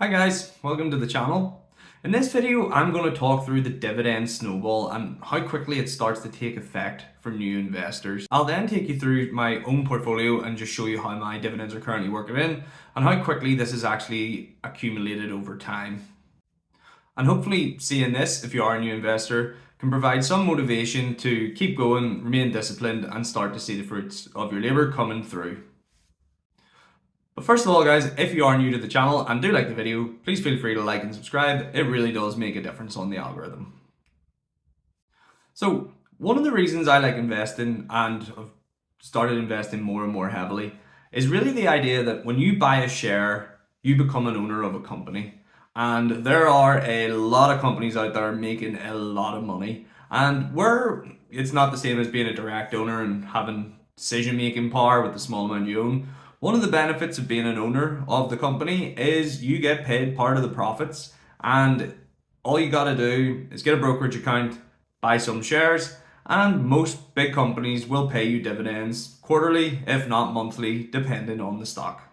Hi guys, welcome to the channel. In this video, I'm going to talk through the dividend snowball and how quickly it starts to take effect for new investors. I'll then take you through my own portfolio and just show you how my dividends are currently working in and how quickly this is actually accumulated over time. And hopefully seeing this, if you are a new investor, can provide some motivation to keep going, remain disciplined and start to see the fruits of your labor coming through. But first of all guys, if you are new to the channel and do like the video, please feel free to like and subscribe. It really does make a difference on the algorithm. So one of the reasons I like investing and have started investing more and more heavily is really the idea that when you buy a share, you become an owner of a company. And there are a lot of companies out there making a lot of money. And where it's not the same as being a direct owner and having decision-making power with the small amount you own, one of the benefits of being an owner of the company is you get paid part of the profits, and all you got to do is get a brokerage account, buy some shares, and most big companies will pay you dividends quarterly, if not monthly, depending on the stock.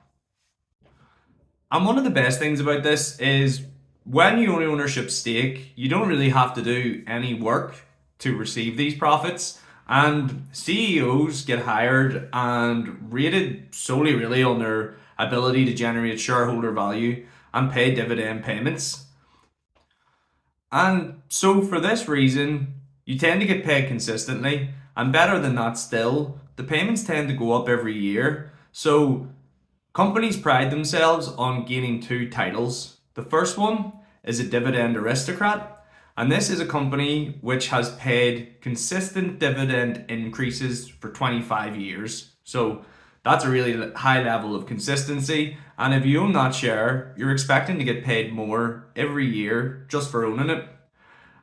And one of the best things about this is when you own an ownership stake, you don't really have to do any work to receive these profits. And CEOs get hired and rated solely really on their ability to generate shareholder value and pay dividend payments. And so for this reason, you tend to get paid consistently, and better than that still, the payments tend to go up every year. So companies pride themselves on gaining two titles. The first one is a Dividend Aristocrat, and this is a company which has paid consistent dividend increases for 25 years. So that's a really high level of consistency. And if you own that share, you're expecting to get paid more every year just for owning it.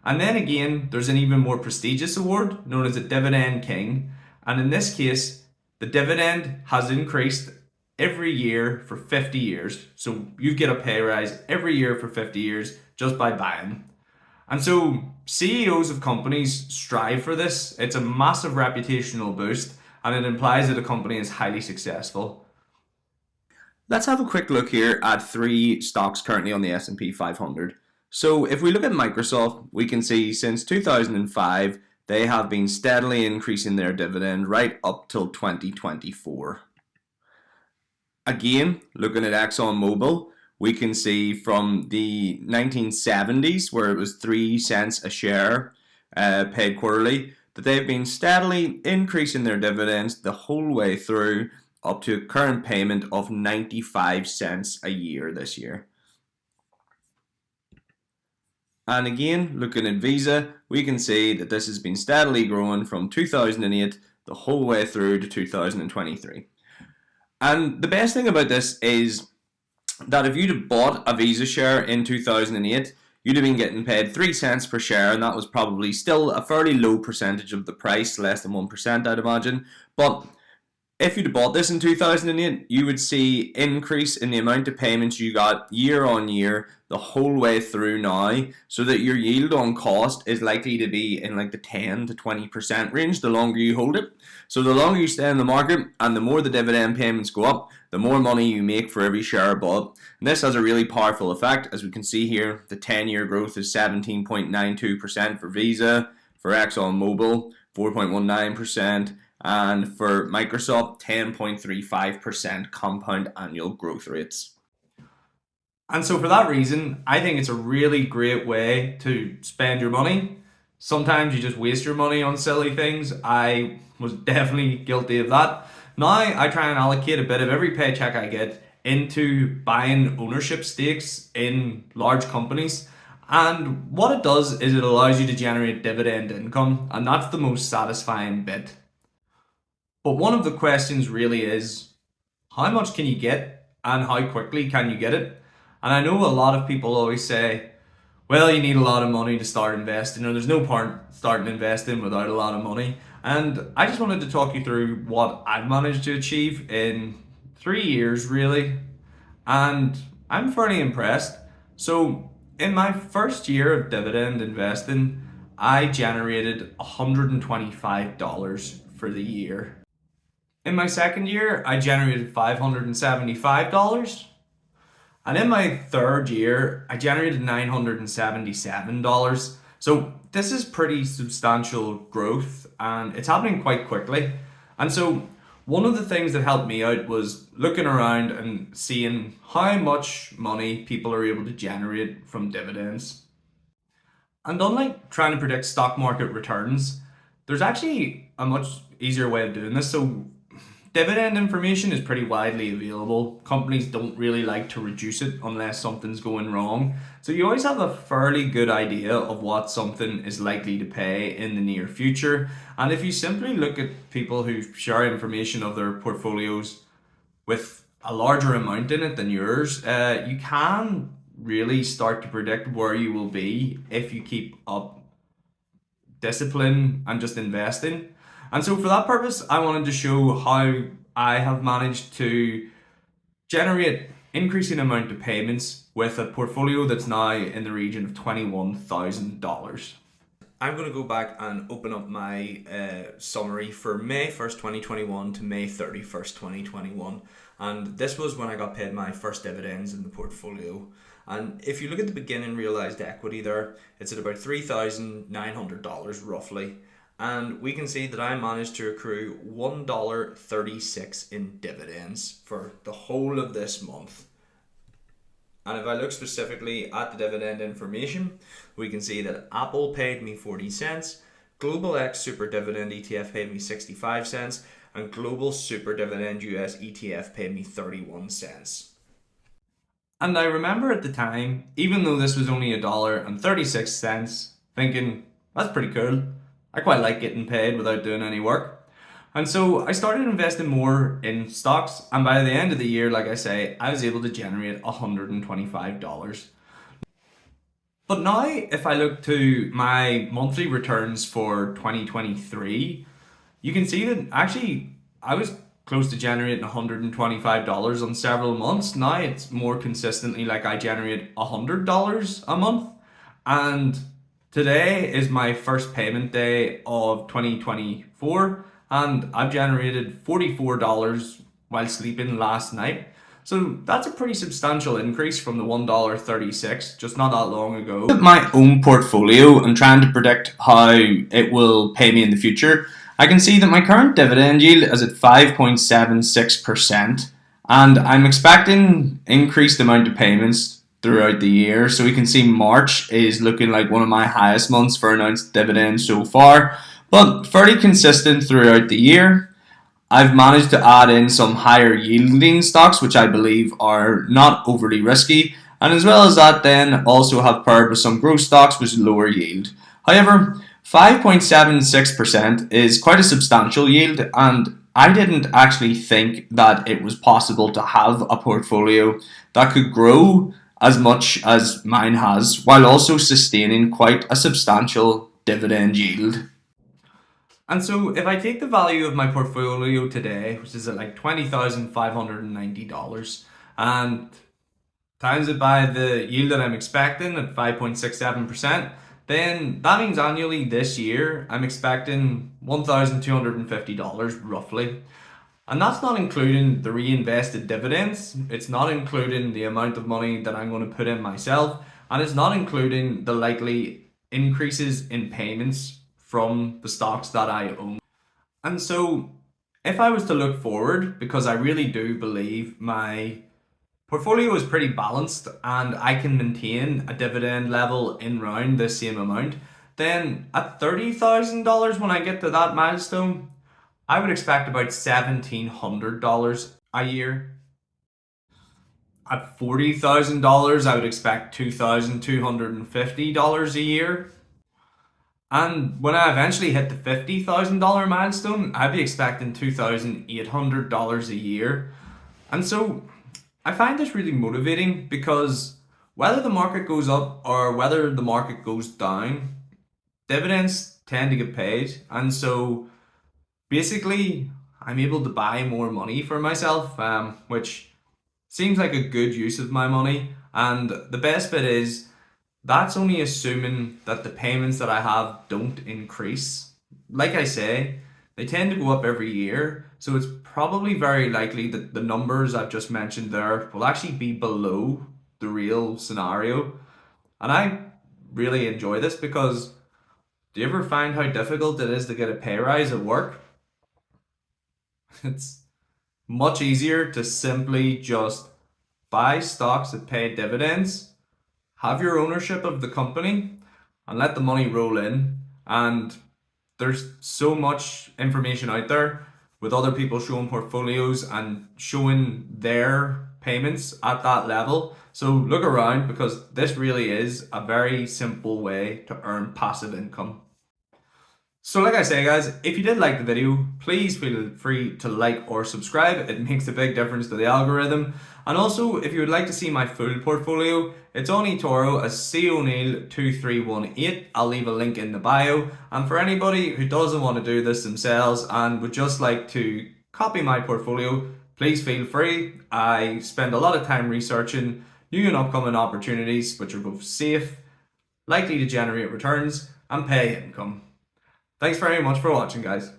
And then again, there's an even more prestigious award known as a Dividend King. And in this case, the dividend has increased every year for 50 years. So you get a pay rise every year for 50 years just by buying. And so CEOs of companies strive for this. It's a massive reputational boost, and it implies that a company is highly successful. Let's have a quick look here at three stocks currently on the S&P 500. So if we look at Microsoft, we can see since 2005, they have been steadily increasing their dividend right up till 2024. Again, looking at ExxonMobil, we can see from the 1970s, where it was 3 cents a share paid quarterly, that they've been steadily increasing their dividends the whole way through up to a current payment of 95 cents a year this year. And again, looking at Visa, we can see that this has been steadily growing from 2008 the whole way through to 2023. And the best thing about this is that if you'd have bought a Visa share in 2008, you'd have been getting paid 3 cents per share, and that was probably still a fairly low percentage of the price, less than 1% I'd imagine. But if you'd have bought this in 2008, you would see increase in the amount of payments you got year on year the whole way through now, so that your yield on cost is likely to be in like the 10 to 20% range the longer you hold it. So the longer you stay in the market and the more the dividend payments go up, the more money you make for every share bought. And this has a really powerful effect. As we can see here, the 10-year growth is 17.92% for Visa, for ExxonMobil 4.19%, and for Microsoft 10.35% compound annual growth rates. And so for that reason, I think it's a really great way to spend your money. Sometimes you just waste your money on silly things. I was definitely guilty of that. Now I try and allocate a bit of every paycheck I get into buying ownership stakes in large companies. And what it does is it allows you to generate dividend income, and that's the most satisfying bit. But one of the questions really is, how much can you get and how quickly can you get it? And I know a lot of people always say, well, you need a lot of money to start investing, or there's no point starting investing without a lot of money. And I just wanted to talk you through what I've managed to achieve in 3 years, really. And I'm fairly impressed. So in my first year of dividend investing, I generated $125 for the year. In my second year, I generated $575. And in my third year, I generated $977. So this is pretty substantial growth and it's happening quite quickly. And so one of the things that helped me out was looking around and seeing how much money people are able to generate from dividends. And unlike trying to predict stock market returns, there's actually a much easier way of doing this. So dividend information is pretty widely available. Companies don't really like to reduce it unless something's going wrong. So you always have a fairly good idea of what something is likely to pay in the near future. And if you simply look at people who share information of their portfolios with a larger amount in it than yours, you can really start to predict where you will be if you keep up discipline and just investing. And so for that purpose, I wanted to show how I have managed to generate increasing amount of payments with a portfolio that's now in the region of $21,000. I'm going to go back and open up my summary for May 1st, 2021 to May 31st, 2021. And this was when I got paid my first dividends in the portfolio. And if you look at the beginning realized equity there, it's at about $3,900 roughly. And we can see that I managed to accrue $1.36 in dividends for the whole of this month. And if I look specifically at the dividend information, we can see that Apple paid me 40 cents, Global X Super Dividend ETF paid me 65 cents, and Global Super Dividend US ETF paid me 31 cents. And I remember at the time, even though this was only $1.36, thinking, that's pretty cool. I quite like getting paid without doing any work. And so I started investing more in stocks, and by the end of the year, like I say, I was able to generate $125. But now, if I look to my monthly returns for 2023, you can see that actually I was close to generating $125 on several months. Now it's more consistently like I generate $100 a month. And today is my first payment day of 2024, and I've generated $44 while sleeping last night. So that's a pretty substantial increase from the $1.36 just not that long ago. My own portfolio and trying to predict how it will pay me in the future, I can see that my current dividend yield is at 5.76%, and I'm expecting increased amount of payments throughout the year. So we can see March is looking like one of my highest months for announced dividends so far, but fairly consistent throughout the year. I've managed to add in some higher yielding stocks, which I believe are not overly risky, and as well as that then also have paired with some growth stocks with lower yield. However, 5.76% is quite a substantial yield, and I didn't actually think that it was possible to have a portfolio that could grow as much as mine has while also sustaining quite a substantial dividend yield. And so if I take the value of my portfolio today, which is at like $20,590, and times it by the yield that I'm expecting at 5.67%, then that means annually this year I'm expecting $1,250 roughly. And that's not including the reinvested dividends, it's not including the amount of money that I'm going to put in myself, and it's not including the likely increases in payments from the stocks that I own. And so if I was to look forward, because I really do believe my portfolio is pretty balanced and I can maintain a dividend level in round the same amount, then at $30,000 when I get to that milestone, I would expect about $1,700 a year. At $40,000, I would expect $2,250 a year. And when I eventually hit the $50,000 milestone, I'd be expecting $2,800 a year. And so I find this really motivating because whether the market goes up or whether the market goes down, dividends tend to get paid. And so basically, I'm able to buy more money for myself, which seems like a good use of my money. And the best bit is, that's only assuming that the payments that I have don't increase. Like I say, they tend to go up every year. So it's probably very likely that the numbers I've just mentioned there will actually be below the real scenario. And I really enjoy this because do you ever find how difficult it is to get a pay rise at work? It's much easier to simply just buy stocks that pay dividends, have your ownership of the company, and let the money roll in. And there's so much information out there with other people showing portfolios and showing their payments at that level. So look around because this really is a very simple way to earn passive income. So like I say guys, if you did like the video, please feel free to like or subscribe. It makes a big difference to the algorithm. And also, if you would like to see my full portfolio, it's on eToro as C O'Neill 2318. I'll leave a link in the bio. And for anybody who doesn't want to do this themselves and would just like to copy my portfolio, please feel free. I spend a lot of time researching new and upcoming opportunities which are both safe, likely to generate returns, and pay income. Thanks very much for watching, guys.